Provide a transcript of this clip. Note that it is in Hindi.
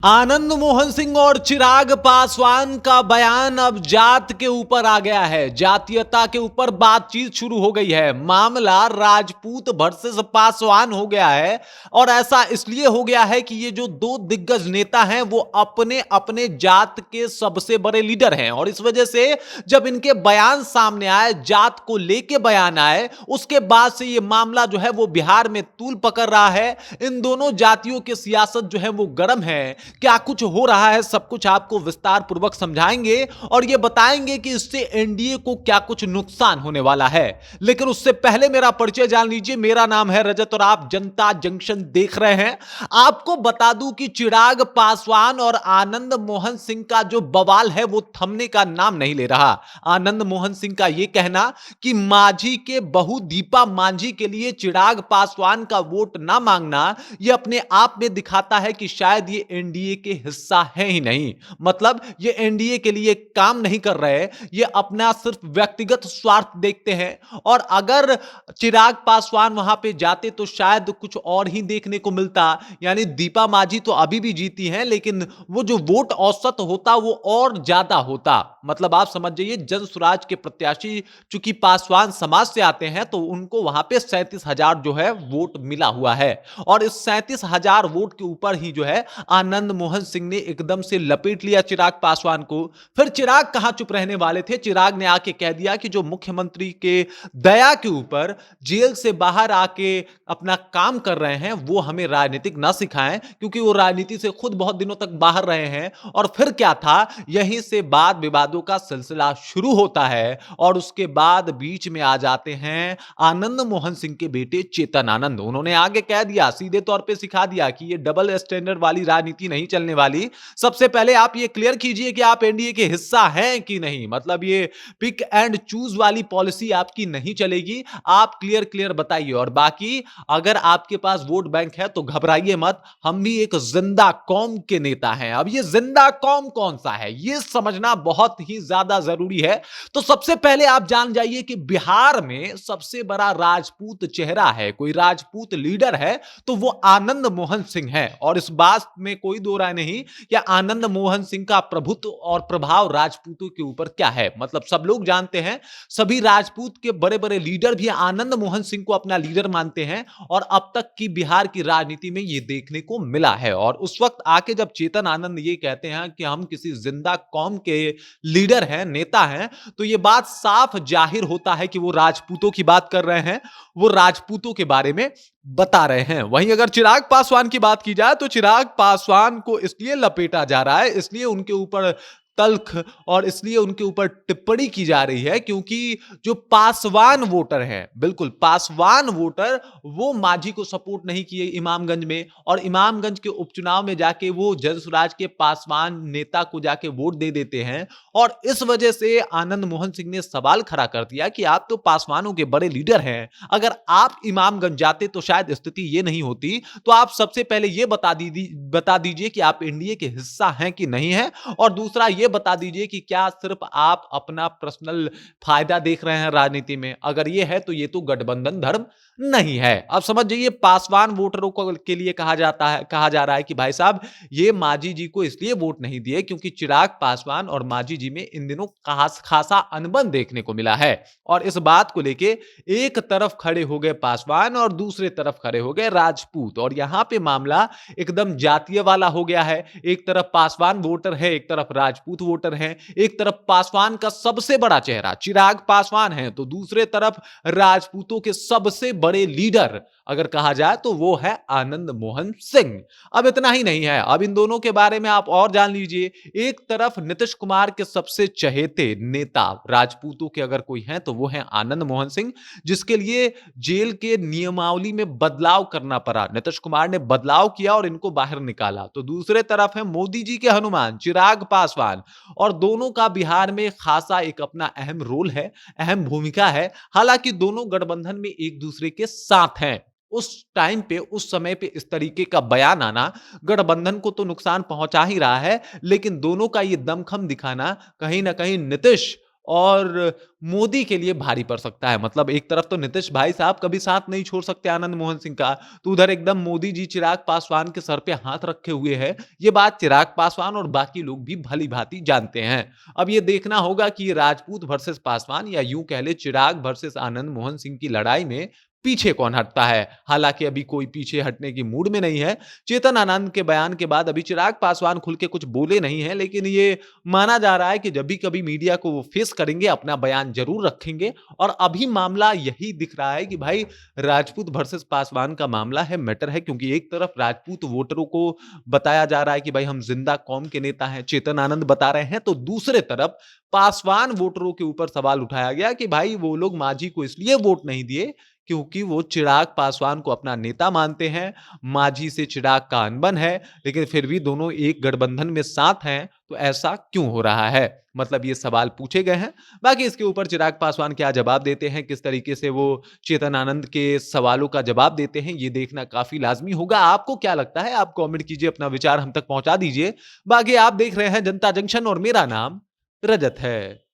आनंद मोहन सिंह और चिराग पासवान का बयान अब जात के ऊपर आ गया है। जातीयता के ऊपर बातचीत शुरू हो गई है। मामला राजपूत वर्सेस पासवान हो गया है और ऐसा इसलिए हो गया है कि ये जो दो दिग्गज नेता हैं वो अपने अपने जात के सबसे बड़े लीडर हैं और इस वजह से जब इनके बयान सामने आए, जात को लेके बयान आए, उसके बाद से ये मामला जो है वो बिहार में तूल पकड़ रहा है। इन दोनों जातियों की सियासत जो है वो गर्म है। क्या कुछ हो रहा है, सब कुछ आपको विस्तार पूर्वक समझाएंगे और यह बताएंगे कि इससे एनडीए को क्या कुछ नुकसान होने वाला है। लेकिन उससे पहले मेरा परिचय जान लीजिए। मेरा नाम है रजत और आप जनता जंक्शन देख रहे हैं। आपको बता दूं कि चिराग पासवान और आनंद मोहन सिंह का जो बवाल है वो थमने का नाम नहीं ले रहा। आनंद मोहन सिंह का यह कहना कि मांझी के बहू दीपा मांझी के लिए चिराग पासवान का वोट ना मांगना, यह अपने आप में दिखाता है कि शायद ये एनडीए के हिस्सा है ही नहीं। मतलब ये एनडीए के लिए काम नहीं कर रहे, ये अपना सिर्फ व्यक्तिगत स्वार्थ देखते हैं। और अगर चिराग पासवान वहां पे जाते तो शायद कुछ और ही देखने को मिलता। यानी दीपा मांझी तो अभी भी जीती हैं, लेकिन वो जो वोट औसत होता वो और ज्यादा होता। मतलब आप समझ जाइए, जन स्वराज के प्रत्याशी चूंकि पासवान समाज से आते हैं तो उनको वहां पे 37,000 जो है वोट मिला हुआ है और इस 37,000 वोट के ऊपर ही जो है आनंद मोहन सिंह ने एकदम से लपेट लिया चिराग पासवान को। फिर चिराग कहां चुप रहने वाले थे। चिराग ने आके कह दिया कि जो मुख्यमंत्री के दया के ऊपर जेल से बाहर आके अपना काम कर रहे हैं वो हमें राजनीतिक ना सिखाएं, क्योंकि वो राजनीति से खुद बहुत दिनों तक बाहर रहे हैं। और फिर क्या था, यहीं से वाद विवादों का सिलसिला शुरू होता है और उसके बाद बीच में आ जाते हैं आनंद मोहन सिंह के बेटे चेतन आनंद। उन्होंने आगे कह दिया, सीधे तौर पे सिखा दिया कि ये डबल स्टैंडर्ड वाली राजनीति नहीं चलने वाली। सबसे पहले आप ये क्लियर कीजिए कि आप एनडीए के हिस्सा हैं कि नहीं। मतलब ये पिक एंड चूज वाली पॉलिसी आपकी नहीं चलेगी। आप क्लियर क्लियर बताइए। और बाकी अगर आपके पास वोट बैंक है तो घबराइए मत, हम भी एक जिंदा कौम के नेता हैं। अब ये जिंदा कौम कौन सा है ये समझना बहुत ही ज्यादा जरूरी है। तो सबसे पहले आप जान जाइए कि बिहार में सबसे बड़ा राजपूत चेहरा है, कोई राजपूत लीडर है तो वो आनंद मोहन सिंह है। और इस बात में कोई दो राय नहीं कि आनंद मोहन सिंह का प्रभुत्व और प्रभाव राजपूतों के ऊपर क्या है। मतलब सब लोग जानते हैं, सभी राजपूत के बड़े बड़े लीडर भी आनंद मोहन सिंह को अपना लीडर मानते हैं और अब तक की बिहार की राजनीति में यह देखने को मिला है। और उस वक्त आके जब चेतन आनंद ये कहते हैं कि हम किसी जिंदा कौम के लीडर हैं, नेता हैं, तो यह बात साफ जाहिर होता है कि वो राजपूतों की बात कर रहे हैं, वो राजपूतों के बारे में बता रहे हैं। वहीं अगर चिराग पासवान की बात की जाए तो चिराग पासवान को इसलिए लपेटा जा रहा है, इसलिए उनके ऊपर तल्ख और इसलिए उनके ऊपर टिप्पणी की जा रही है क्योंकि जो पासवान वोटर हैं, बिल्कुल पासवान वोटर, वो मांझी को सपोर्ट नहीं किए इमामगंज में और इमामगंज के उपचुनाव में जाके वो जनसुराज के पासवान नेता को जाके वोट दे देते हैं। और इस वजह से आनंद मोहन सिंह ने सवाल खड़ा कर दिया कि आप तो पासवानों के बड़े लीडर हैं, अगर आप इमामगंज जाते तो शायद स्थिति ये नहीं होती। तो आप सबसे पहले ये बता दीजिए कि आप एनडीए के हिस्सा हैं कि नहीं है, और दूसरा ये बता दीजिए कि क्या सिर्फ आप अपना पर्सनल फायदा देख रहे हैं राजनीति में। अगर ये है तो ये तो गठबंधन धर्म नहीं है। अब समझ जाइए, पासवान वोटरों को के लिए कहा जा रहा है कि भाई साहब ये मांझी जी को इसलिए वोट नहीं दिए क्योंकि चिराग पासवान और मांझी जी में इन दिनों खासा अनबन देखने को मिला है। और इस बात को लेके एक तरफ खड़े हो गए पासवान और दूसरे तरफ खड़े हो गए राजपूत, और यहां पे मामला एकदम जातीय वाला हो गया है। एक तरफ पासवान वोटर है, एक तरफ राजपूत वोटर है। एक तरफ पासवान का सबसे बड़ा चेहरा चिराग पासवान है तो दूसरे तरफ राजपूतों के सबसे बड़े लीडर अगर कहा जाए तो वो है आनंद मोहन सिंह। अब इतना ही नहीं है, अब इन दोनों के बारे में आप और जान लीजिए। एक तरफ नीतीश कुमार के सबसे चहेते नेता राजपूतों के अगर कोई है तो वो है आनंद मोहन सिंह, जिसके लिए जेल के नियमावली में बदलाव करना पड़ा। नीतीश कुमार ने बदलाव किया और इनको बाहर निकाला। तो दूसरे तरफ है मोदी जी के हनुमान चिराग पासवान, और दोनों का बिहार में खासा एक अपना अहम रोल है, अहम भूमिका है। हालांकि दोनों गठबंधन में एक दूसरे के साथ हैं। उस टाइम पे, उस समय पे इस तरीके का बयान आना गठबंधन को तो नुकसान पहुंचा ही रहा है, लेकिन दोनों का ये दमखम दिखाना कहीं ना कहीं नीतीश और मोदी के लिए भारी पड़ सकता है। मतलब एक तरफ तो नीतीश भाई साहब कभी साथ नहीं छोड़ सकते आनंद मोहन सिंह का, तो उधर एकदम मोदी जी चिराग पासवान के सर पे हाथ रखे हुए हैं। ये बात चिराग पासवान और बाकी लोग भी भली-भांति जानते हैं। अब ये देखना होगा कि ये राजपूत वर्सेस पासवान या यूँ कह लें चिराग वर्सेस आनंद मोहन सिंह की लड़ाई में पीछे कौन हटता है। हालाँकि अभी कोई पीछे हटने की मूड में नहीं है। चेतन आनंद के बयान के बाद अभी चिराग पासवान खुल के कुछ बोले नहीं हैं, लेकिन ये माना जा रहा है कि जब भी कभी मीडिया को वो फेस करेंगे, अपना बयान ज़रूर रखेंगे और अभी मामला यही दिख रहा है कि भाई राजपूत वर्सेस पासवान का मामला है, मैटर है क्योंकि एक तरफ राजपूत वोटरों को बताया जा रहा है कि भाई हम जिंदा कौम के नेता हैं, चेतन आनंद बता रहे हैं, तो दूसरे तरफ पासवान वोटरों के ऊपर सवाल उठाया गया कि भाई वो लोग मांझी को इसलिए वोट नहीं दिए क्योंकि वो चिराग पासवान को अपना नेता मानते हैं, मांझी से चिराग का अनबन है, लेकिन फिर भी दोनों एक गठबंधन में साथ हैं, तो ऐसा क्यों हो रहा है? मतलब ये सवाल पूछे गए हैं। बाकी इसके ऊपर चिराग पासवान क्या जवाब देते हैं, किस तरीके से वो चेतन आनंद के सवालों का जवाब देते हैं, ये देखना काफ़ी लाज़मी होगा। आपको क्या लगता है? आप कमेंट कीजिए, अपना विचार हम तक पहुँचा दीजिए। बाकी आप देख रहे हैं जनता जंक्शन और मेरा नाम रजत है।